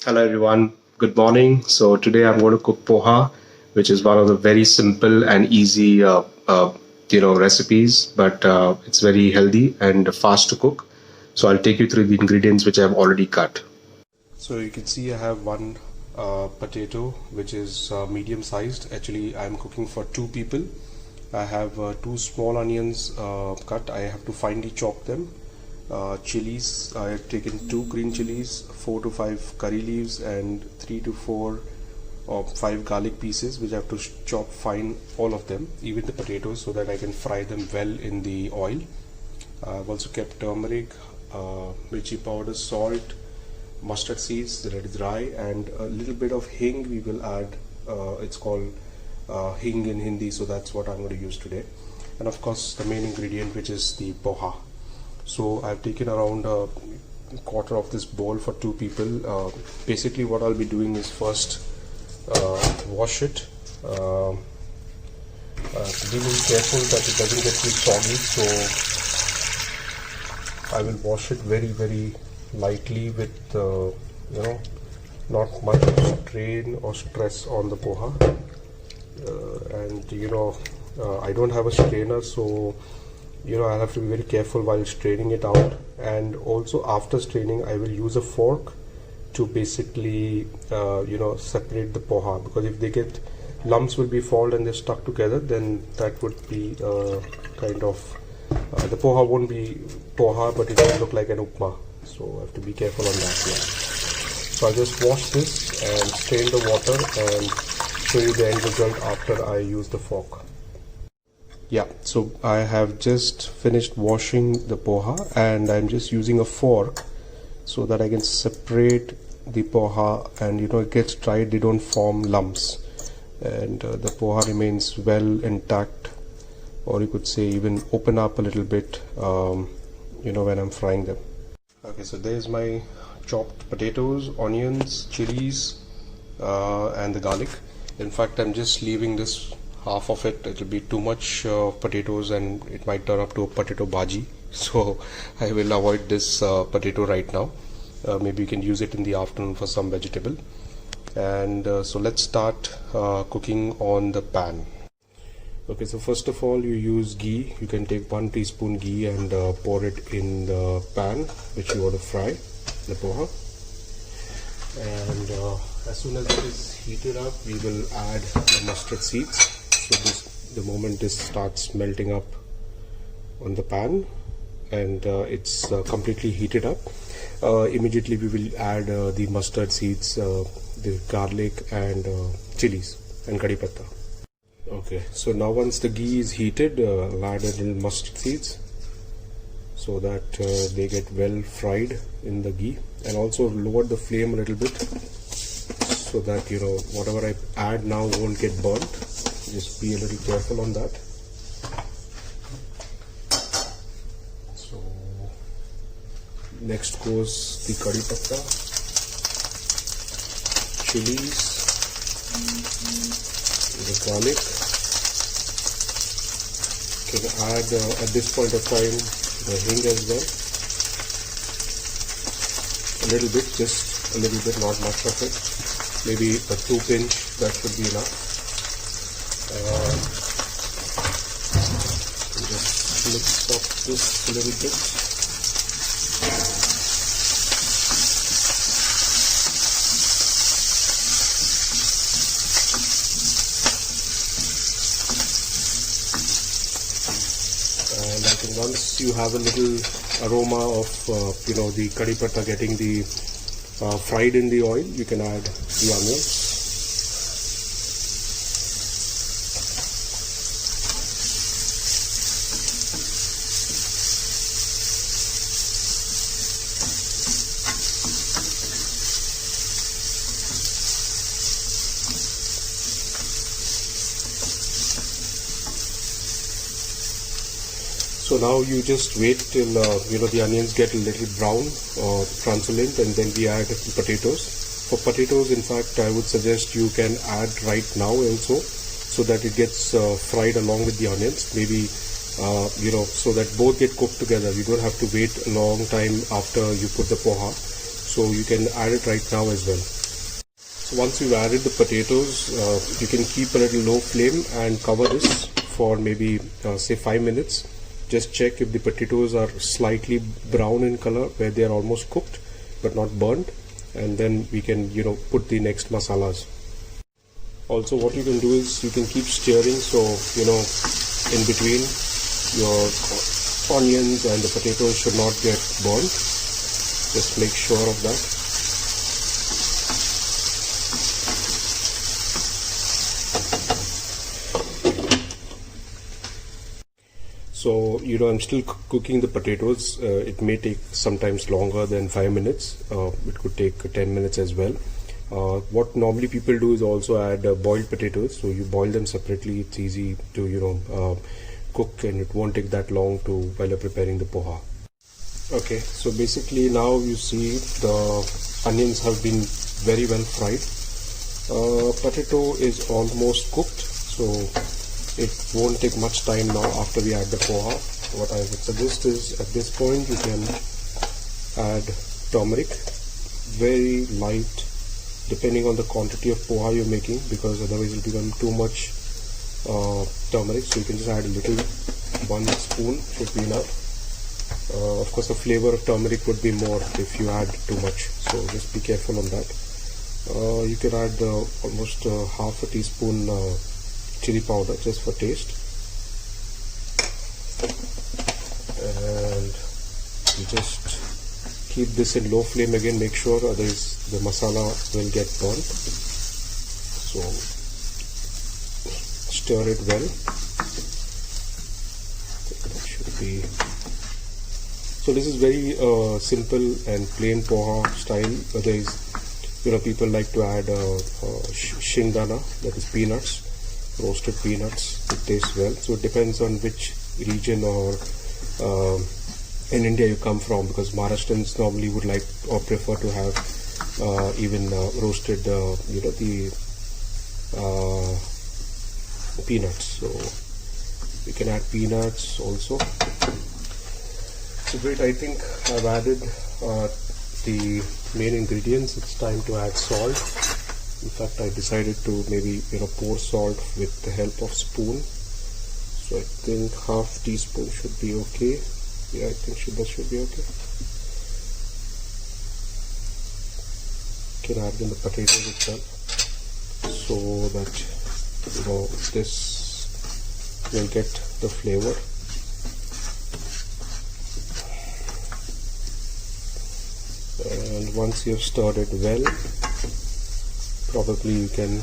Hello everyone, good morning. So today I'm going to cook poha, which is one of the very simple and easy, recipes, but it's very healthy and fast to cook. So I'll take you through the ingredients which I've already cut. So you can see I have one potato which is medium sized. Actually, I'm cooking for two people. I have two small onions cut. I have to finely chop them. Chilies, I have taken two green chilies, 4 to 5 curry leaves, and 3 to 4 or 5 garlic pieces, which I have to chop fine, all of them, even the potatoes, so that I can fry them well in the oil. I've also kept turmeric, mirchi powder, salt, mustard seeds, let it dry, and a little bit of hing we will add. It's called hing in Hindi, so that's what I'm going to use today. And of course, the main ingredient, which is the poha. So I've taken around a quarter of this bowl for two people. Basically, what I'll be doing is first wash it. Be very careful that it doesn't get too soggy. So I will wash it very lightly with not much strain or stress on the poha. I don't have a strainer, so I'll have to be very careful while straining it out. And also after straining, I will use a fork to basically separate the poha, because if they get lumps will be formed and they're stuck together, then that would be kind of the poha won't be poha, but it will look like an upma. So I have to be careful on that. Yeah. So I'll just wash this and strain the water and show you the end result after I use the fork. Yeah, so I have just finished washing the poha, and I'm just using a fork so that I can separate the poha, and it gets dried, they don't form lumps, and the poha remains well intact, or you could say even open up a little bit when I'm frying them. Okay, so there's my chopped potatoes, onions, chilies, and the garlic. In fact, I'm just leaving this half of it. It'll be too much potatoes and it might turn up to a potato bhaji, so I will avoid this potato right now. Maybe you can use it in the afternoon for some vegetable. And so let's start cooking on the pan. Okay, so first of all, you use ghee. You can take 1 teaspoon ghee and pour it in the pan which you want to fry the poha. And as soon as it is heated up, we will add the mustard seeds. So the moment this starts melting up on the pan and it's completely heated up, immediately we will add the mustard seeds, the garlic, and chilies and kadhi patta. Okay, so now once the ghee is heated, I'll add a little mustard seeds so that they get well fried in the ghee, and also lower the flame a little bit so that whatever I add now won't get burnt. Just be a little careful on that. So next goes the kadhi patta, chilies, the garlic. You can add at this point of time the hing as well. A little bit, just a little bit, not much of it. Maybe a 2 pinch, that should be enough. Just mix up this a little bit. And I think once you have a little aroma of the kadhi patta getting the fried in the oil, you can add the onions. So now you just wait till the onions get a little brown or translucent, and then we add the potatoes. For potatoes, in fact, I would suggest you can add right now also, so that it gets fried along with the onions. Maybe so that both get cooked together. You don't have to wait a long time after you put the poha. so you can add it right now as well. So once you've added the potatoes, you can keep a little low flame and cover this for maybe say 5 minutes. Just check if the potatoes are slightly brown in color, where they are almost cooked but not burnt, and then we can put the next masalas. Also, what you can do is you can keep stirring, so in between, your onions and the potatoes should not get burnt. Just make sure of that. So I'm still cooking the potatoes. It may take sometimes longer than 5 minutes. It could take 10 minutes as well. What normally people do is also add boiled potatoes. So you boil them separately. It's easy to cook, and it won't take that long while you're preparing the poha. Okay, so basically now you see the onions have been very well fried. Potato is almost cooked, so it won't take much time now after we add the poha. What I would suggest is, at this point you can add turmeric, very light, depending on the quantity of poha you're making, because otherwise it will become too much turmeric. So you can just add a little, 1 spoon should be enough. Of course, the flavor of turmeric would be more if you add too much, so just be careful on that. You can add almost half a teaspoon chili powder just for taste, and you just keep this in low flame again. Make sure otherwise the masala will get burnt, so stir it well. That should be. So this is very simple and plain poha style. Otherwise, people like to add shingdana, that is peanuts, roasted peanuts. It tastes well. So it depends on which region or in India you come from, because Maharashtrians normally would like or prefer to have even roasted the peanuts. So you can add peanuts also. So great, I think I've added the main ingredients. It's time to add salt. In fact, I decided to maybe pour salt with the help of spoon. So I think half teaspoon should be okay. Yeah, I think that should be okay. You can add in the potatoes itself, so that this will get the flavor. And once you have stirred it well, probably you can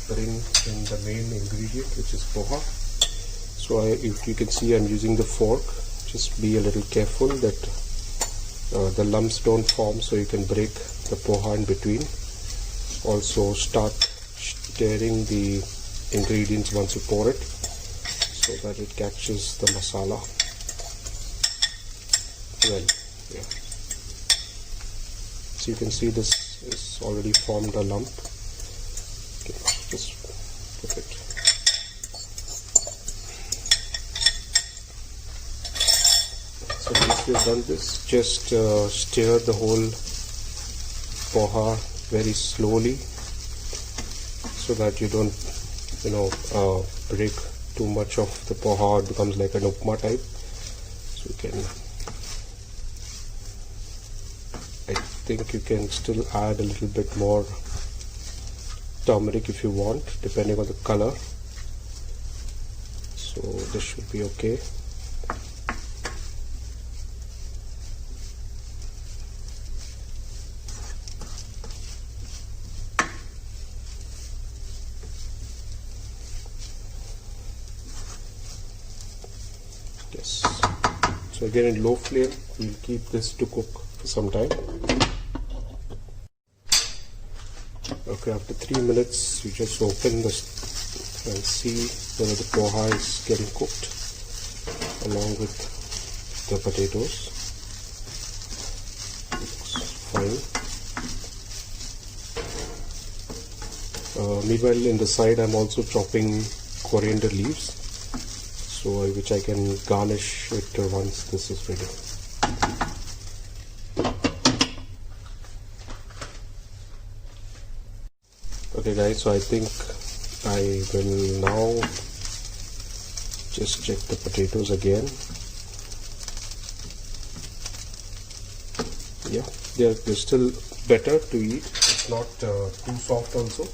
bring in the main ingredient, which is poha. So if you can see, I'm using the fork. Just be a little careful that the lumps don't form, so you can break the poha in between. Also start stirring the ingredients once you pour it, so that it catches the masala well. Yeah. So you can see this is already formed a lump. Okay, just put it. So once you've done this, just stir the whole poha very slowly, so that you don't break too much of the poha. It becomes like an upma type. So you can, I think you can still add a little bit more turmeric if you want, depending on the color. So this should be okay. Yes. So again, in low flame, we'll keep this to cook for some time. Okay, after 3 minutes, you just open this and see whether the poha is getting cooked along with the potatoes. Looks fine. Meanwhile, in the side, I'm also chopping coriander leaves, so which I can garnish it once this is ready. Okay guys, so I think I will now just check the potatoes again. Yeah, they're still better to eat. It's not too soft also.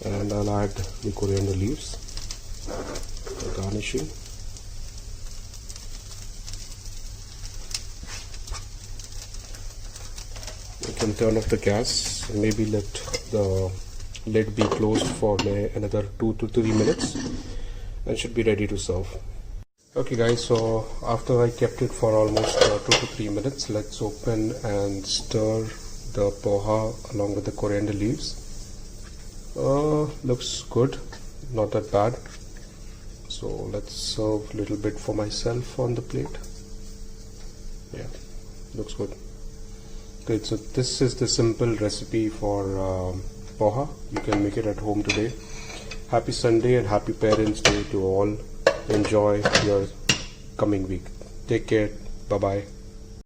And I'll add the coriander leaves for garnishing. You can turn off the gas and maybe let the lid be closed for another 2 to 3 minutes and should be ready to serve. Okay guys, so after I kept it for almost 2 to 3 minutes, let's open and stir the poha along with the coriander leaves. Looks good, not that bad. So let's serve a little bit for myself on the plate. Yeah, looks good. Good, so this is the simple recipe for poha. You can make it at home today. Happy Sunday and happy Parents' Day to all. Enjoy your coming week. Take care. Bye bye.